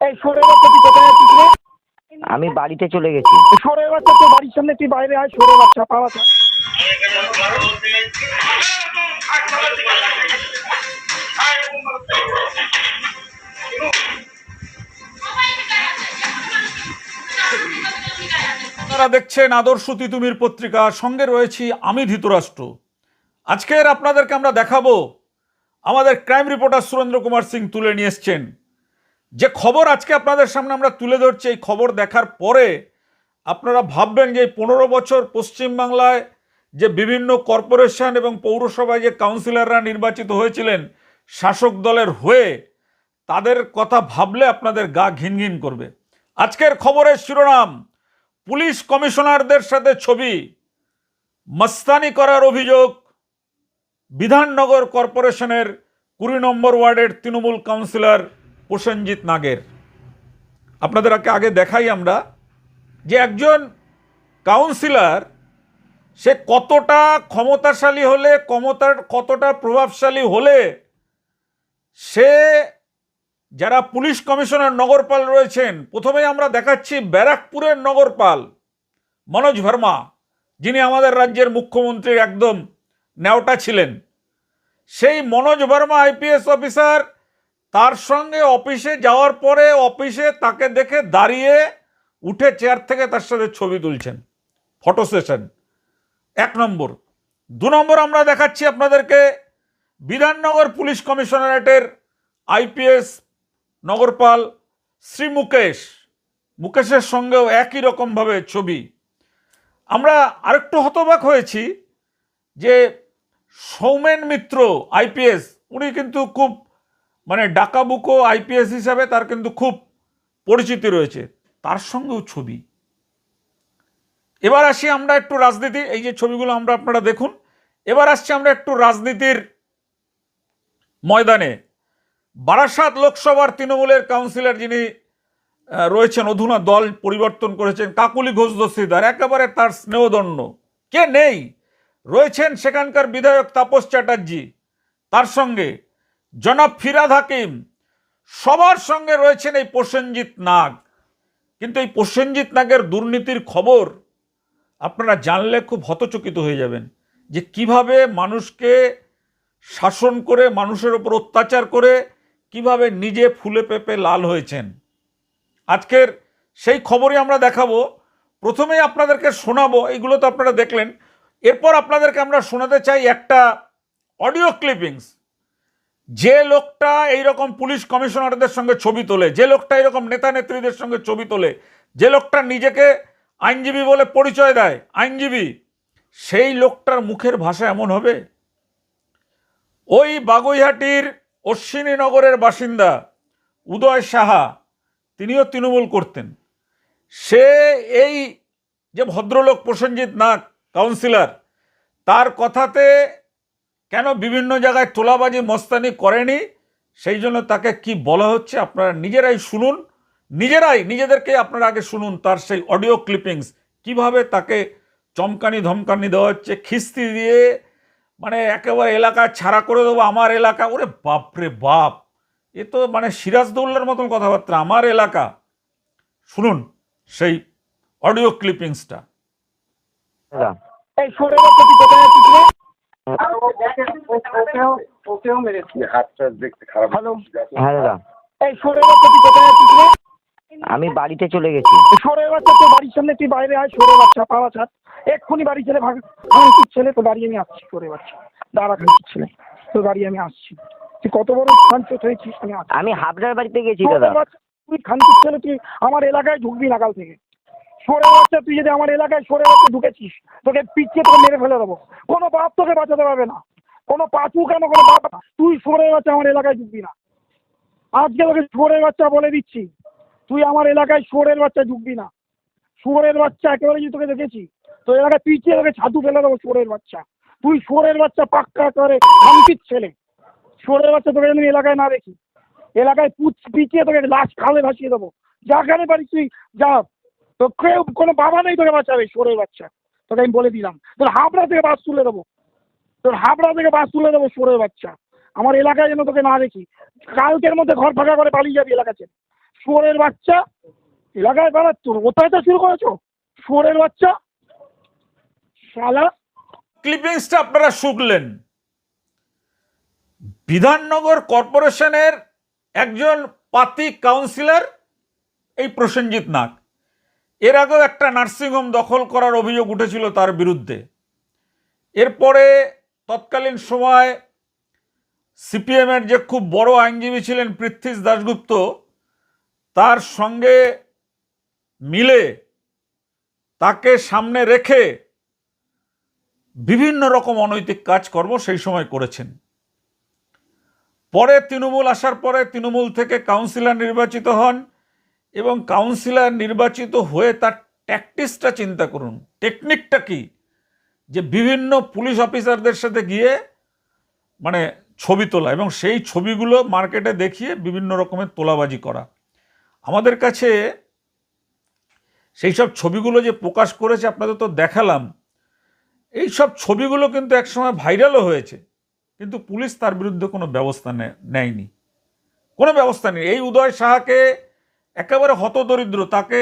এই সরে বাচ্চা তুই কোথায় আছিস রে? আমি বাড়িতে চলে গেছি। সরে বাচ্চা তোর বাড়ির সামনে তুই বাইরে আয়, সরে বাচ্চা পাওয়া যায়। আপনারা দেখছেন আদর্শ তিতুমির পত্রিকা, সঙ্গে রয়েছি আমি ধৃতরাষ্ট্র। আজকের আপনাদেরকে আমরা দেখাবো, আমাদের ক্রাইম রিপোর্টার সুরেন্দ্র কুমার সিং তুলে নিয়ে এসছেন যে খবর আজকে আপনাদের সামনে আমরা তুলে ধরছি। এই খবর দেখার পরে আপনারা ভাববেন যে 15 বছর পশ্চিমবাংলায় যে বিভিন্ন কর্পোরেশন এবং পৌরসভায় যে কাউন্সিলররা নির্বাচিত হয়েছিলেন শাসক দলের হয়ে, তাদের কথা ভাবলে আপনাদের গা ঘিনঘিন করবে। আজকের খবরের শিরোনাম, পুলিশ কমিশনারদের সাথে ছবি, মস্তানি করার অভিযোগ বিধাননগর কর্পোরেশনের 20 নম্বর ওয়ার্ডের তৃণমূল কাউন্সিলর প্রসেনজিৎ নাগের। আপনাদের আগে দেখাই আমরা যে একজন কাউন্সিলর সে কতটা ক্ষমতাশালী হলে, কতটা প্রভাবশালী হলে সে যারা পুলিশ কমিশনার নগরপাল রয়েছেন, প্রথমেই আমরা দেখাচ্ছি ব্যারাকপুরের নগরপাল মনোজ ভার্মা, যিনি আমাদের রাজ্যের মুখ্যমন্ত্রীর একদম নেওটা ছিলেন। সেই মনোজ ভার্মা আইপিএস অফিসার, তার সঙ্গে অফিসে যাওয়ার পরে অফিসে তাকে দেখে দাঁড়িয়ে উঠে চেয়ার থেকে তার সাথে ছবি তুলছেন, ফটো সেশন। 1 নম্বর। 2 নম্বর আমরা দেখাচ্ছি আপনাদেরকে বিধাননগর পুলিশ কমিশনারেটের আইপিএস নগরপাল শ্রী মুকেশের সঙ্গেও একই রকমভাবে ছবি। আমরা আরেকটু হতবাক হয়েছি যে সৌমেন মিত্র আইপিএস, উনি কিন্তু খুব ডাকাবুকো আইপিএস হিসাবে তার কিন্তু খুব পরিচিতি রয়েছে, তার সঙ্গেও ছবি। এবার আসি আমরা একটু রাজনীতি, এই যে ছবিগুলো আপনারা দেখুন। এবার আসছি আমরা একটু রাজনীতির ময়দানে। বারাসাত লোকসভার তৃণমূলের কাউন্সিলর যিনি রয়েছেন, অধুনা দল পরিবর্তন করেছেন, কাকুলি ঘোষ দস্তিদার, একেবারে তার স্নেহদন্য কে নেই। রয়েছেন সেখানকার বিধায়ক তাপস চ্যাটার্জি, তার সঙ্গে জনাব ফিরাদ হাকিম, সবার সঙ্গে রয়েছেন এই প্রসেনজিৎ নাগ। কিন্তু এই প্রসেনজিৎ নাগের দুর্নীতির খবর আপনারা জানলে খুব হতচকিত হয়ে যাবেন যে কিভাবে মানুষকে শাসন করে, মানুষের ওপর অত্যাচার করে কিভাবে নিজে ফুলে পেঁপে লাল হয়েছেন। আজকের সেই খবরই আমরা দেখাবো। প্রথমেই আপনাদেরকে শোনাবো, এইগুলো তো আপনারা দেখলেন। এরপর আপনাদেরকে আমরা শোনাতে চাই একটা অডিও ক্লিপিংস। যে লোকটা এইরকম পুলিশ কমিশনারদের সঙ্গে ছবি তোলে, যে লোকটা এরকম নেতা নেত্রীদের সঙ্গে ছবি তোলে, যে লোকটা নিজেকে আইনজীবী বলে পরিচয় দেয়, আইনজীবী, সেই লোকটার মুখের ভাষা এমন হবে। ওই বাগুইহাটির অশ্বিনীনগরের বাসিন্দা উদয় সাহা, তিনিও তৃণমূল করতেন। সে এই যে ভদ্রলোক প্রসেনজিৎ নাগ কাউন্সিলর, তার কথাতে কেন বিভিন্ন জায়গায় তোলাবাজি মস্তানি করেনি, সেই জন্য তাকে কি বলা হচ্ছে আপনারা নিজেরাই শুনুন, নিজেদেরকে আপনারা আগে শুনুন তার সেই অডিও ক্লিপিংস, কিভাবে তাকে চমকানি ধমকানি দেওয়া হচ্ছে, খিস্তি দিয়ে একেবারে এলাকা ছাড়া করে দেবো, আমার এলাকা। ওরে বাপরে বাপ, এ তো সিরাজদৌল্লার মতন কথাবার্তা, আমার এলাকা। শুনুন সেই অডিও ক্লিপিংসটা। এই সরে বাচ্চা তুই কোথায় আছিস রে? ওকেও মেরেছি, হাতটা দেখতে খারাপ। হ্যালো, হ্যাঁ দাদা, এই সরে বাচ্চা তুই কোথায় আছিস রে? আমি বাড়িতে চলে গেছি। সরে বাচ্চা তোর বাড়ির সামনে তুই বাইরে আয়, সরে বাচ্চা পাওয়া ছাড়। এক্ষুনি বাড়ি ছেলে ভাগ, খানকির ছেলে, তোর বাড়ি আমি আসছি। সরে বাচ্চা দাঁড়া, খানকির ছেলে, তোর বাড়ি আমি আসছি। তুই কত বড় খানচোট হয়েছিস, আমি হাবড়ার বাড়িতে গেছি দাদা। তুই খানকির ছেলে, তুই আমার এলাকায় ঢুকবি না কাল থেকে। সরে বাচ্চা তুই যদি আমার এলাকায় সরে বাচ্চা ঢুকেছিস, তোকে পিছিয়ে তোকে মেরে ফেলে দেবো। কোনো বাপ তোকে বাঁচাতে পারবে না, কোনো পাঁচু কেন, কোনো বাপ। তুই সরে বাচ্চা আমার এলাকায় ঢুকবি না, আজকে তোকে সরে বাচ্চা বলে দিচ্ছি। তুই আমার এলাকায় শুয়োরের বাচ্চা ঢুকবি না, শুয়োরের বাচ্চা। একেবারে যদি তোকে দেখেছি তোর এলাকায় পিছিয়ে তোকে ছাতু ফেলে দেবো, শুয়োরের বাচ্চা। তুই শুয়োরের বাচ্চা পাক্কা করে খানকির ছেলে। শুয়োরের বাচ্চা তোকে যদি এলাকায় না দেখি, এলাকায় পিছিয়ে তোকে লাশ খালে ভাসিয়ে দেবো। যাখানে পারিস তুই যা, তো কেউ কোনো বাবা নেই তোকে বাঁচাবে। শুয়োরের বাচ্চা তোকে আমি বলে দিলাম, তোর হাবড়া থেকে বাস তুলে দেবো, তোর হাবড়া থেকে বাস তুলে দেবো। শুয়োরের বাচ্চা আমার এলাকায় যেন তোকে না দেখি। কালকের মধ্যে ঘর ফাঁকা করে পালিয়ে যাবি এলাকা ছেড়ে। শুয়োরের বাচ্চা এলাকায় বেড়াচ্ছ, অত্যাচার শুরু করেছো, শুয়োরের বাচ্চা শালা। ক্লিপিংসটা আপনারা শুনলেন। বিধাননগর কর্পোরেশনের একজন পাতি কাউন্সিলর এই প্রসেনজিৎ নাগ, এর আগেও একটা নার্সিংহোম দখল করার অভিযোগ উঠেছিল তার বিরুদ্ধে। এরপরে তৎকালীন সময় সিপিএমের যে খুব বড় আইনজীবী ছিলেন পৃথ্বীশ দাশগুপ্ত, তার সঙ্গে মিলে তাকে সামনে রেখে বিভিন্ন রকম অনৈতিক কাজকর্ম সেই সময় করেছেন। পরে তৃণমূল আসার পরে তৃণমূল থেকে কাউন্সিলর নির্বাচিত হন, এবং কাউন্সিলর নির্বাচিত হয়ে তার ট্যাকটিক্সটা চিন্তা করুন, টেকনিকটা কি, যে বিভিন্ন পুলিশ অফিসারদের সাথে গিয়ে মানে ছবি তোলা এবং সেই ছবিগুলো মার্কেটে দেখিয়ে বিভিন্ন রকমের তোলাবাজি করা। আমাদের কাছে সেই সব ছবিগুলো যে প্রকাশ করেছে আপনাদের তো দেখালাম, এই সব ছবিগুলো কিন্তু একসময় ভাইরালও হয়েছে, কিন্তু পুলিশ তার বিরুদ্ধে কোনো ব্যবস্থা নেয়নি, কোনো ব্যবস্থা নেই। এই উদয় সাহাকে একেবারে হতদরিদ্র, তাকে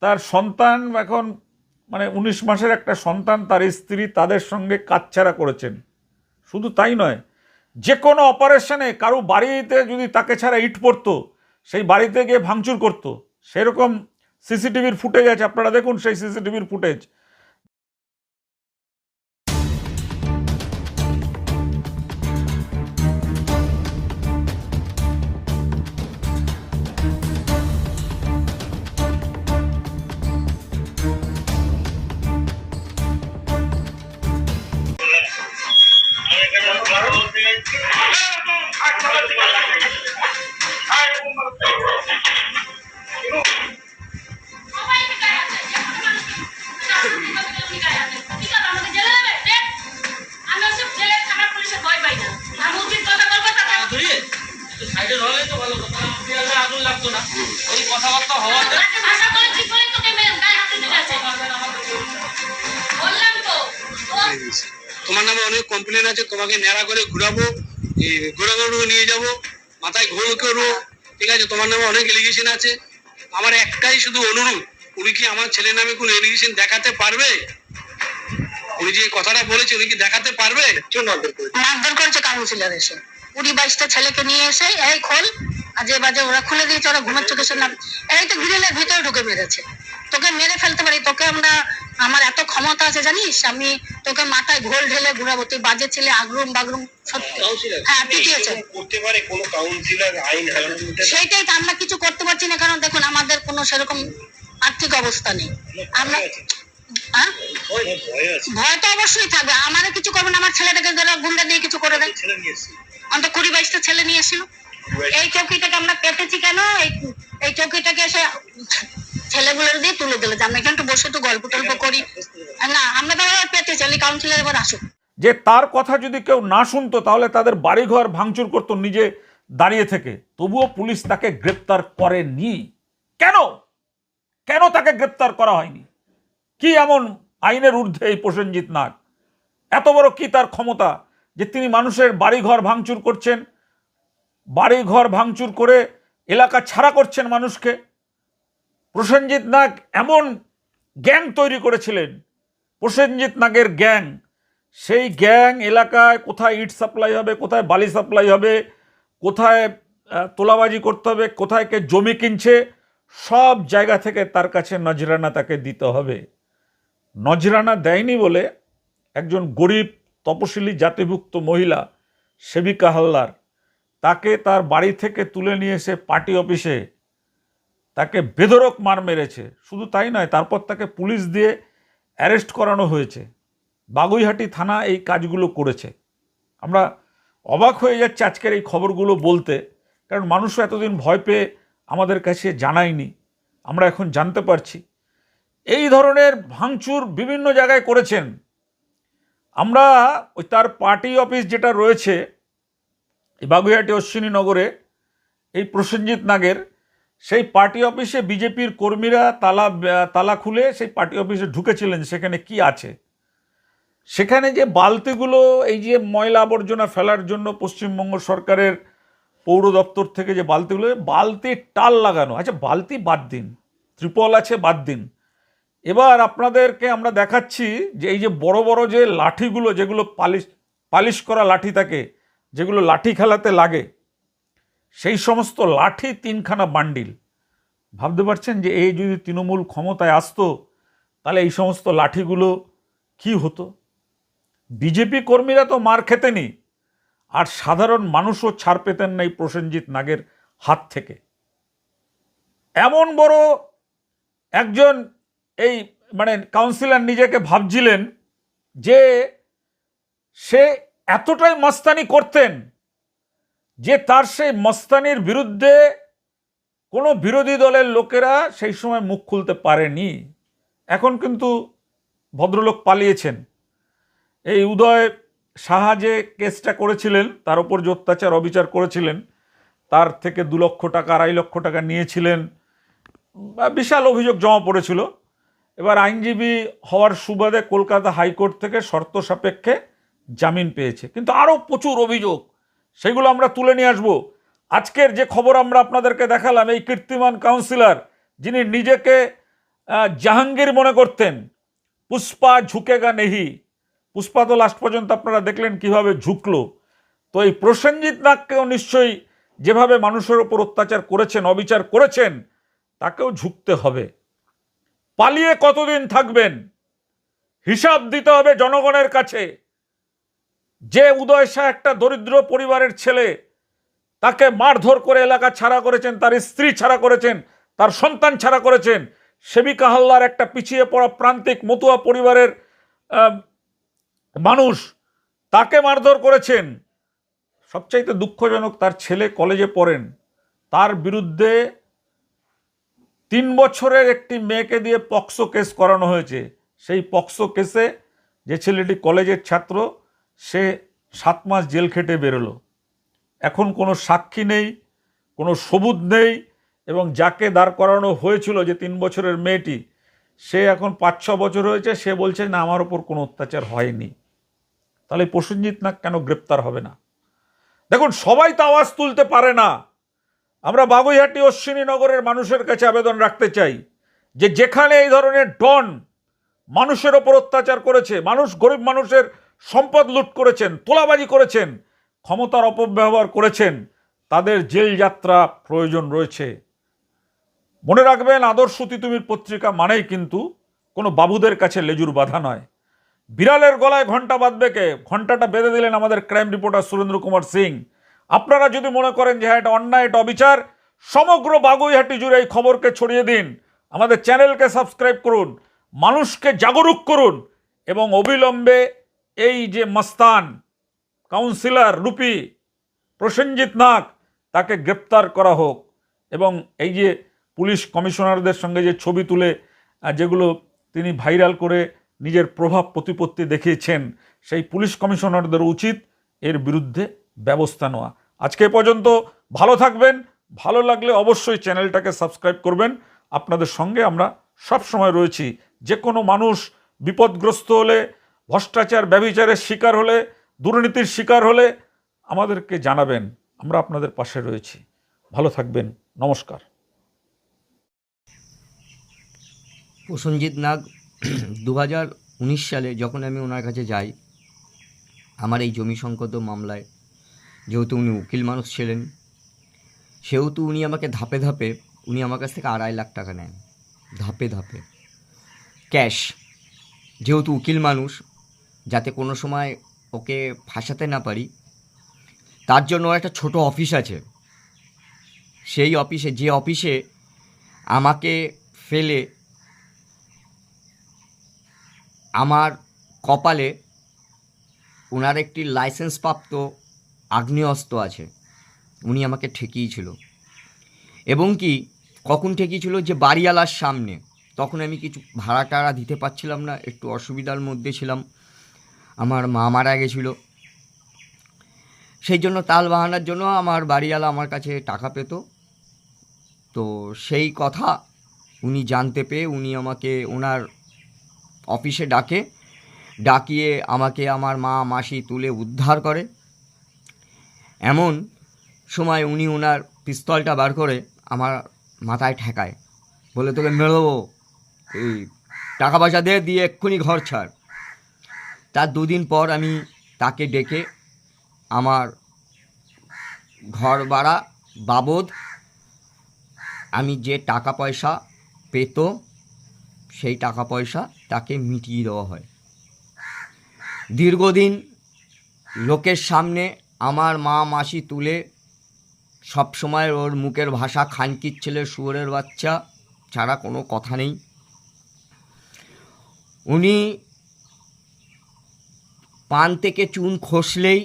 তার সন্তান এখন মানে 19 মাসের একটা সন্তান, তার স্ত্রী, তাদের সঙ্গে কাটছাড়া করেছেন। শুধু তাই নয়, যে কোনো অপারেশনে কারো বাড়িতে যদি তাকে ছাড়া ইট পড়তো, সেই বাড়িতে গিয়ে ভাঙচুর করতো, সেরকম সিসিটিভির ফুটেজ আছে, আপনারা দেখুন সেই সিসিটিভির ফুটেজ। আগুন লাগতো না, ওই কথাবার্তা হওয়াতে তোমার নামে অনেক কমপ্লেন আছে, তোমাকে ন্যাড়া করে ঘুরাবো, ঘোরাঘুরি নিয়ে যাব, মাথায় ঘোর করবো, ঠিক আছে? তোমার নামে অনেক এলিগেশন আছে। আমার একটাই শুধু অনুরোধ, উনি কি আমার ছেলের নামে কোনো এলিগেশন দেখাতে পারবে? উনি যে কথাটা বলেছে উনি কি দেখাতে পারবে? মারধর করেছে কাউন্সিলর এসে, 20-22টা ছেলেকে নিয়ে এসে এই খোল আজে বাজে ওরা খুলে দিয়েছে, ওরা ঘুমাচ্ছে চোখে সামনে, এই তো গ্রিলের ভিতরে ঢুকে মেরেছে। তোকে মেরে ফেলতে পারি, তোকে আমরা, আমার এত ক্ষমতা আছে জানিস, আমি তোকে মাথায় ঘোল ঢেলে ঘুরাবো, তুই বাজে ছেলে, আগরুম বাগরুম সত্যি। হ্যাঁ পিটিয়েছে, করতে পারে কোনো কাউন্সিলর আইন সেইটাই তো আমরা কিছু করতে পারছি না, কারণ দেখুন আমাদের কোনো সেরকম আর্থিক অবস্থা নেই। আমরা ভয় তো অবশ্যই থাকবে, আমারও কিছু করবো না, আমার ছেলেটাকে ধরো গুন্ডা দিয়ে কিছু করে দেয়। অন্তত 20-22টা ছেলে নিয়ে এসেছিল। এই চৌকিটাকে আমরা পেতেছি কেন, এই চৌকিটাকে এসে ছেলেগুলোর দিয়ে তুলে দিলে যে আমরা এখানে একটু বসে একটু গল্প টল্প করি না, আমরা তো পেতেছি, কাউন্সিলর এবার আসুক। যে তার কথা যদি কেউ না শুনতো তাহলে তাদের বাড়িঘর ভাঙচুর করতো নিজে দাঁড়িয়ে থেকে, তবুও পুলিশ তাকে গ্রেপ্তার করেনি। কেন কেন তাকে গ্রেপ্তার করা হয়নি? কি এমন আইনের ঊর্ধ্বে এই প্রসেনজিৎ নাগ? এত বড় কি তার ক্ষমতা যে তিনি মানুষের বাড়িঘর ভাঙচুর করছেন, বাড়িঘর ভাঙচুর করে এলাকা ছাড়া করছেন মানুষকে? প্রসেনজিৎ নাগ এমন গ্যাং তৈরি করেছিলেন, প্রসেনজিৎ নাগের গ্যাং, সেই গ্যাং এলাকায় কোথায় ইট সাপ্লাই হবে, কোথায় বালি সাপ্লাই হবে, কোথায় তোলাবাজি করতে হবে, কোথায় কে জমি কিনছে, সব জায়গা থেকে তার কাছে নজরানা তাকে দিতে হবে। নজরানা দেয়নি বলে একজন গরিব তপশিলি জাতিভুক্ত মহিলা সেবিকা হালদার তাকে তার বাড়ি থেকে তুলে নিয়ে এসে পার্টি অফিসে তাকে বেধড়ক মার মেরেছে। শুধু তাই নয়, তারপর তাকে পুলিশ দিয়ে অ্যারেস্ট করানো হয়েছে। বাগুইহাটি থানা এই কাজগুলো করেছে। আমরা অবাক হয়ে যাচ্ছি আজকের এই খবরগুলো বলতে, কারণ মানুষও এতদিন ভয় পেয়ে আমাদের কাছে জানায়নি, আমরা এখন জানতে পারছি। এই ধরনের ভাঙচুর বিভিন্ন জায়গায় করেছেন। আমরা ওই তার পার্টি অফিস যেটা রয়েছে এই বাগুইহাটি অশ্বিনীনগরে, এই প্রসেনজিৎ নাগের সেই পার্টি অফিসে বিজেপির কর্মীরা তালা খুলে সেই পার্টি অফিসে ঢুকেছিলেন। সেখানে কি আছে, সেখানে যে বালতিগুলো এই যে ময়লা আবর্জনা ফেলার জন্য পশ্চিমবঙ্গ সরকারের পৌর দপ্তর থেকে যে বালতিগুলো, বালতির টাল লাগানো, আচ্ছা বালতি বাদ দিন, ত্রিপল আছে বাদ দিন, এবার আপনাদেরকে আমরা দেখাচ্ছি যে এই যে বড় বড় যে লাঠিগুলো, যেগুলো পালিশ করা লাঠি থাকে, যেগুলো লাঠি খেলাতে লাগে, সেই সমস্ত লাঠি 3খানা বান্ডিল। ভাবতে পারছেন যে এই যদি তৃণমূল ক্ষমতায় আসতো তাহলে এই সমস্ত লাঠিগুলো কি হতো? বিজেপি কর্মীরা তো মার খেতেনি, আর সাধারণ মানুষও ছাড় পেতেন না এই প্রসেনজিৎ নাগের হাত থেকে। এমন বড় একজন এই মানে কাউন্সিলর নিজেকে ভাবছিলেন যে সে এতটাই মস্তানি করতেন যে তার সেই মস্তানির বিরুদ্ধে কোনো বিরোধী দলের লোকেরা সেই সময় মুখ খুলতে পারেনি। এখন কিন্তু ভদ্রলোক পালিয়েছেন। এই উদয় সাহা যে কেসটা করেছিলেন, তার উপর যে অত্যাচার অবিচার করেছিলেন, তার থেকে 2 লক্ষ টাকা 2.5 লক্ষ টাকা নিয়েছিলেন, বিশাল অভিযোগ জমা পড়েছিল। এবার আইনজীবী হওয়ার সুবাদে কলকাতা হাইকোর্ট থেকে শর্ত সাপেক্ষে জামিন পেয়েছে, কিন্তু আরও প্রচুর অভিযোগ, সেগুলো আমরা তুলে নিয়ে আসবো। আজকের যে খবর আমরা আপনাদেরকে দেখালাম, এই কীর্তিমান কাউন্সিলর যিনি নিজেকে জাহাঙ্গীর মনে করতেন, পুষ্পা ঝুঁকেগা নেহি, পুষ্পা তো লাস্ট পর্যন্ত আপনারা দেখলেন কিভাবে ঝুঁকলো। তো এই প্রসেনজিৎ নাগকেও নিশ্চয়ই যেভাবে মানুষের ওপর অত্যাচার করেছেন, অবিচার করেছেন, তাকেও ঝুঁকতে হবে। পালিয়ে কতদিন থাকবেন? হিসাব দিতে হবে জনগণের কাছে। যে উদয় শাহ একটা দরিদ্র পরিবারের ছেলে, তাকে মারধর করে এলাকা ছাড়া করেছেন, তার স্ত্রী ছাড়া করেছেন, তার সন্তান ছাড়া করেছেন। সেবিকা হালদার একটা পিছিয়ে পড়া প্রান্তিক মতুয়া পরিবারের মানুষ, তাকে মারধর করেছেন। সবচাইতে দুঃখজনক, তার ছেলে কলেজে পড়েন, তার বিরুদ্ধে 3 বছরের একটি মেয়েকে দিয়ে পক্সো কেস করানো হয়েছে। সেই পক্সো কেসে যে ছেলেটি কলেজের ছাত্র, সে 7 মাস জেল খেটে বেরোলো। এখন কোনো সাক্ষী নেই, কোনো সবুত নেই, এবং যাকে দাঁড় করানো হয়েছিল যে 3 বছরের মেয়েটি, সে এখন 5-6 বছর হয়েছে, সে বলছে না আমার ওপর কোনো অত্যাচার হয়নি। তাহলে প্রসেনজিৎ নাগ কেন গ্রেপ্তার হবে না? দেখুন, সবাই তো আওয়াজ তুলতে পারে না। আমরা বাগুইহাটি অশ্বিনীনগরের মানুষের কাছে আবেদন রাখতে চাই যে যেখানে এই ধরনের ডন মানুষের ওপর অত্যাচার করেছে, গরিব মানুষের সম্পদ লুট করেছেন, তোলাবাজি করেছেন, ক্ষমতার অপব্যবহার করেছেন, তাদের জেল যাত্রা প্রয়োজন রয়েছে। মনে রাখবেন, আদর্শ তিতুমির পত্রিকা মানেই কিন্তু কোনো বাবুদের কাছে লেজুর বাঁধা নয়। বিড়ালের গলায় ঘন্টা বাঁধবে কে? ঘন্টাটা বেঁধে দিলেন আমাদের ক্রাইম রিপোর্টার সুরেন্দ্র কুমার সিং। আপনারা যদি মনে করেন যে হ্যাঁ এটা অন্যায়, এটা অবিচার, সমগ্র বাগুইহাটি জুড়ে এই খবরকে ছড়িয়ে দিন। আমাদের চ্যানেলকে সাবস্ক্রাইব করুন, মানুষকে জাগরুক করুন, এবং অবিলম্বে এই যে মস্তান কাউন্সিলর রূপী প্রসেনজিৎ নাগ, তাকে গ্রেপ্তার করা হোক। এবং এই যে পুলিশ কমিশনারদের সঙ্গে যে ছবি তুলে যেগুলো তিনি ভাইরাল করে নিজের প্রভাব প্রতিপত্তি দেখিয়েছেন, সেই পুলিশ কমিশনারদের উচিত এর বিরুদ্ধে ব্যবস্থা নেওয়া। আজকে পর্যন্ত ভালো থাকবেন। ভালো লাগলে অবশ্যই চ্যানেলটাকে সাবস্ক্রাইব করবেন। আপনাদের সঙ্গে আমরা সব সময় রয়েছি। যে কোনো মানুষ বিপদগ্রস্ত হলে, ভ্রষ্টাচার ব্যভিচারের শিকার হলে, দুর্নীতির শিকার হলে আমাদেরকে জানাবেন, আমরা আপনাদের পাশে রয়েছি। ভালো থাকবেন, নমস্কার। প্রসেনজিৎ নাগ 2019 সালে যখন আমি ওনার কাছে যাই, আমার এই জমি সংক্রান্ত মামলায়, যেহেতু উনি উকিল মানুষ ছিলেন, সেহেতু উনি আমাকে ধাপে ধাপে উনি আমার কাছ থেকে 2.5 লাখ টাকা নেন, ধাপে ধাপে ক্যাশ। যেহেতু উকিল মানুষ, যাতে কোনো সময় ওকে ফাঁসাতে না পারি, তার জন্য একটা ছোট অফিস আছে। সেই অফিসে, যে অফিসে আমাকে ফেলে আমার কপালে ওনার একটি লাইসেন্সপ্রাপ্ত আগ্নেয়াস্ত্র আছে, উনি আমাকে ঠেকিয়েছিল। এবং কি কখন ঠেকিয়েছিল, যে বাড়িওয়ালার সামনে। তখন আমি কিছু ভাড়া টাড়া দিতে পারছিলাম না, একটু অসুবিধার মধ্যে ছিলাম, আমার মা মারা গেছিলো। সেই জন্য তাল বাহানার জন্য আমার বাড়িওয়ালা আমার কাছে টাকা পেত। তো সেই কথা উনি জানতে পেয়ে উনি আমাকে ওনার অফিসে ডাকিয়ে আমাকে আমার মা মাসি তুলে উদ্ধার করে। এমন সময় উনি ওনার পিস্তলটা বার করে আমার মাথায় ঠেকায়, বলে তোকে মেরে দেবো, এই টাকা পয়সা দিয়ে এক্ষুনি ঘর ছাড়। তার 2 দিন পর আমি তাকে ডেকে আমার ঘর ভাড়া বাবদ আমি যে টাকা পয়সা পেত সেই টাকা পয়সা তাকে মিটিয়ে দেওয়া হয়। দীর্ঘদিন লোকের সামনে আমার মা মাসি তুলে সব সময় ওর মুখের ভাষা খানকির ছেলে শুয়োরের বাচ্চা ছাড়া কোনো কথা নেই। উনি পান থেকে চুন খসলেই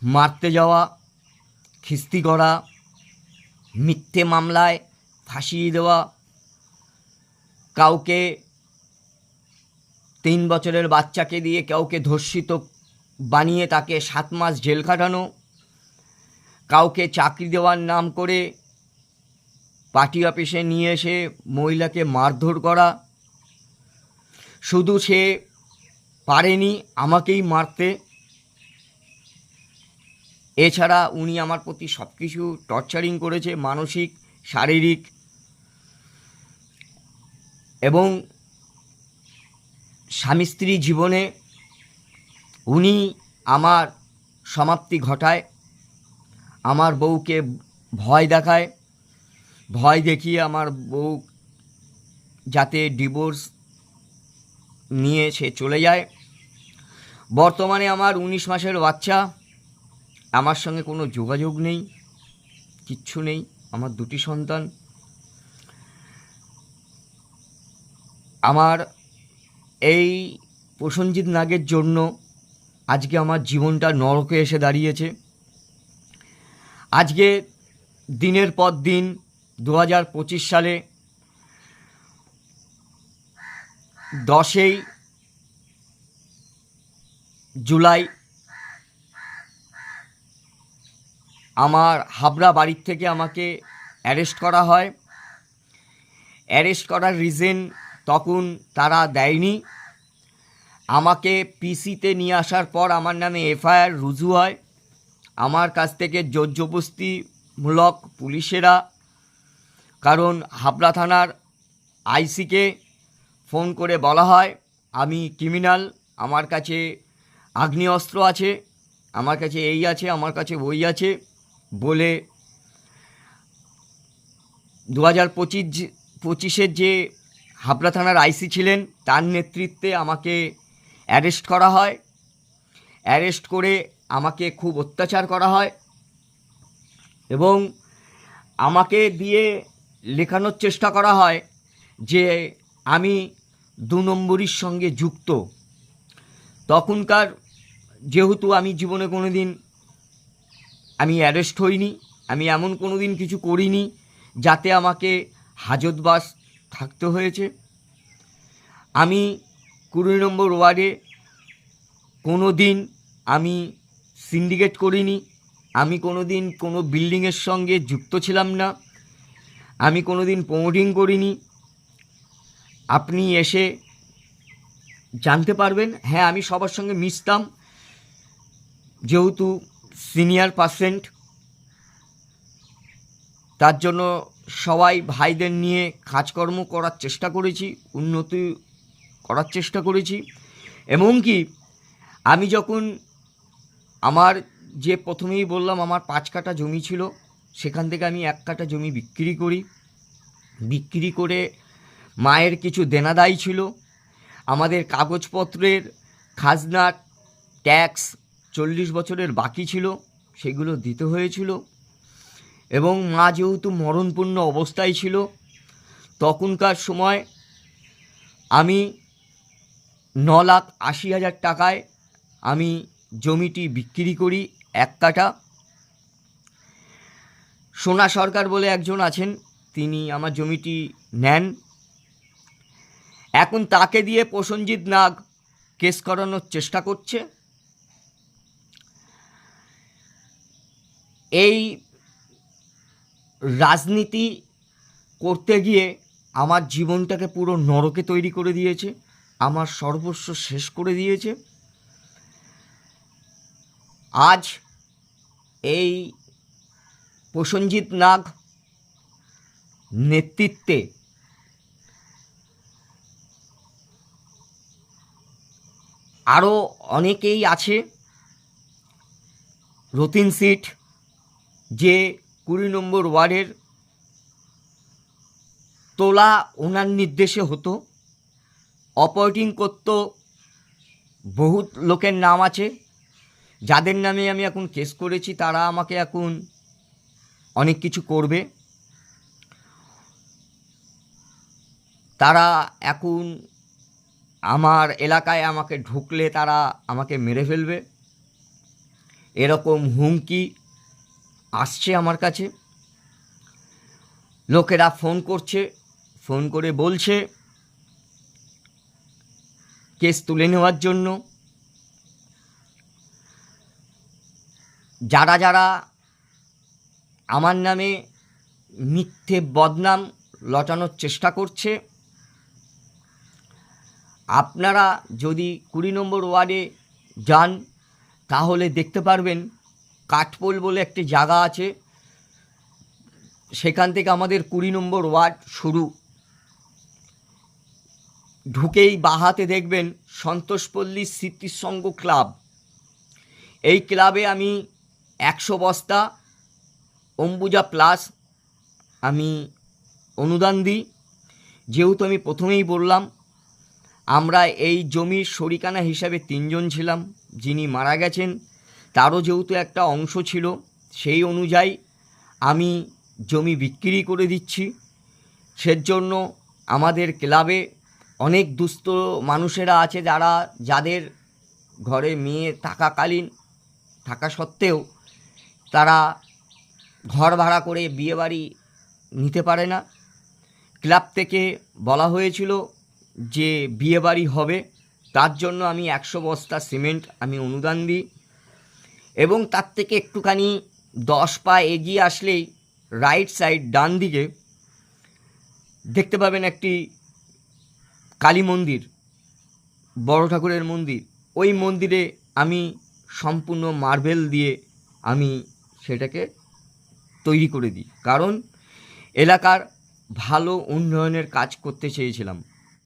মারতে যাওয়া, খিস্তি করা, মিথ্যে মামলায় ফাঁসিয়ে দেওয়া, কাউকে 3 বছরের বাচ্চাকে দিয়ে কাউকে ধর্ষিত বানিয়ে তাকে 7 মাস জেল কাটানো, কাউকে চাকরি দেওয়ার নাম করে পার্টি অফিসে নিয়ে এসে মহিলাকে মারধর করা। শুধু সে পারেনি আমাকেই মারতে, এছাড়া উনি আমার প্রতি সব কিছু টর্চারিং করেছে, মানসিক, শারীরিক, এবং স্বামী স্ত্রী জীবনে উনি আমার সমাপ্তি ঘটায়। আমার বউকে ভয় দেখায়, ভয় দেখিয়ে আমার বউ যাতে ডিভোর্স নিয়ে সে চলে যায়। বর্তমানে আমার 19 মাসের বাচ্চা, আমার সঙ্গে কোনো যোগাযোগ নেই, কিচ্ছু নেই। আমার 2টি সন্তান। আমার এই প্রসেনজিৎ নাগের জন্য আজকে আমার জীবনটা নরকে এসে দাঁড়িয়েছে। আজকে দিনের পর দিন 2025 সালে 10ই জুলাই আমার হাবড়া বাড়ির থেকে আমাকে অ্যারেস্ট করা হয়। অ্যারেস্ট করার রিজন তখন তারা দেয়নি। আমাকে পিসিতে নিয়ে আসার পর আমার নামে এফআইআর রুজু হয়। আমার কাছ থেকে জোরজবস্তিমূলক পুলিশেরা, কারণ হাবড়া থানার আইসিকে ফোন করে বলা হয় আমি ক্রিমিনাল, আমার কাছে আগ্নেয়াস্ত্র আছে, আমার কাছে এই আছে, আমার কাছে ওই আছে বলে 2025-এর যে হাবড়া থানার আইসি ছিলেন তার নেতৃত্বে আমাকে অ্যারেস্ট করা হয়। অ্যারেস্ট করে আমাকে খুব অত্যাচার করা হয় এবং আমাকে দিয়ে লেখানোর চেষ্টা করা হয় যে আমি 2 নম্বরীর সঙ্গে যুক্ত। তখনকার যেহেতু আমি জীবনে কোনো দিন আমি অ্যারেস্ট হইনি, আমি এমন কোনো দিন কিছু করিনি যাতে আমাকে হাজতবাস থাকতে হয়েছে। আমি 20 নম্বর ওয়ার্ডে কোনো দিন আমি সিন্ডিকেট করিনি, আমি কোনো দিন কোনো বিল্ডিংয়ের সঙ্গে যুক্ত ছিলাম না, আমি কোনো দিন প্রমোটিং করিনি। আপনি এসে জানতে পারবেন। হ্যাঁ, আমি সবার সঙ্গে মিশতাম, যেহেতু সিনিয়র পার্সেন্ট, তার জন্য সবাই ভাইদের নিয়ে কাজকর্ম করার চেষ্টা করেছি, উন্নতি করার চেষ্টা করেছি। এমনকি আমি যখন আমার যে প্রথমেই বললাম আমার 5 কাঠা জমি ছিল, সেখান থেকে আমি 1 কাঠা জমি বিক্রি করি। বিক্রি করে মায়ের কিছু দেনাদায়ী ছিল, আমাদের কাগজপত্রের খাজনা ট্যাক্স 40 বছরের বাকি ছিল, সেগুলো দিতে হয়েছিল। এবং মা যেহেতু মরণপূর্ণ অবস্থায় ছিল, তখনকার সময় আমি 9,80,000 টাকায় আমি জমিটি বিক্রি করি 1 কাঠা। সোনা সরকার বলে একজন আছেন, তিনি আমার জমিটি নেন। এখন তাকে দিয়ে প্রসেনজিৎ নাগ কেস করানোর চেষ্টা করছে। এই রাজনীতি করতে গিয়ে আমার জীবনটাকে পুরো নরকে তৈরি করে দিয়েছে, আমার সর্বস্ব শেষ করে দিয়েছে। আজ এই প্রসেনজিৎ নাগ নেতৃত্বে আরও অনেকেই আছে। রতিন সিট যে 20 নম্বর ওয়ার্ডের তোলা ওনার নির্দেশে হতো, অপারেটিং করত বহু লোকের নাম আছে, যাদের নামে আমি এখন কেস করেছি তারা আমাকে এখন অনেক কিছু করবে। তারা এখন আমার এলাকায় আমাকে ঢুকলে তারা আমাকে মেরে ফেলবে, এরকম হুমকি আসছে আমার কাছে। লোকেরা ফোন করছে, ফোন করে বলছে কেস তুলে নেওয়ার জন্য। যারা যারা আমার নামে মিথ্যে বদনাম রটানোর চেষ্টা করছে, আপনারা যদি 20 নম্বর ওয়ার্ডে যান তাহলে দেখতে পারবেন কাঠপোল বলে একটি জায়গা আছে, সেখান থেকে আমাদের 20 নম্বর ওয়ার্ড শুরু। ঢুকেই বাহাতে দেখবেন সন্তোষপল্লী স্মৃতিসংঘ ক্লাব। এই ক্লাবে আমি 100 বস্তা অম্বুজা প্লাস আমি অনুদান দিই। যেহেতু আমি প্রথমেই বললাম আমরা এই জমির শরিকানা হিসাবে 3 জন ছিলাম, যিনি মারা গেছেন তারও যেহেতু একটা অংশ ছিল, সেই অনুযায়ী আমি জমি বিক্রি করে দিচ্ছি। সেজন্য আমাদের ক্লাবে অনেক দুস্থ মানুষেরা আছে যাদের ঘরে মেয়ে থাকা সত্ত্বেও তারা ঘর ভাড়া করে বিয়েবাড়ি নিতে পারে না। ক্লাব থেকে বলা হয়েছিল যে বিয়েবাড়ি হবে, তার জন্য আমি 100 বস্তা সিমেন্ট আমি অনুদান দিই। এবং তার থেকে একটুখানি 10 পা এগিয়ে আসলেই রাইট সাইড ডান দিকে দেখতে পাবেন একটি কালী মন্দির, বড় ঠাকুরের মন্দির। ওই মন্দিরে আমি সম্পূর্ণ মার্বেল দিয়ে আমি সেটাকে তৈরি করে দিই, কারণ এলাকার ভালো উন্নয়নের কাজ করতে চেয়েছিলাম।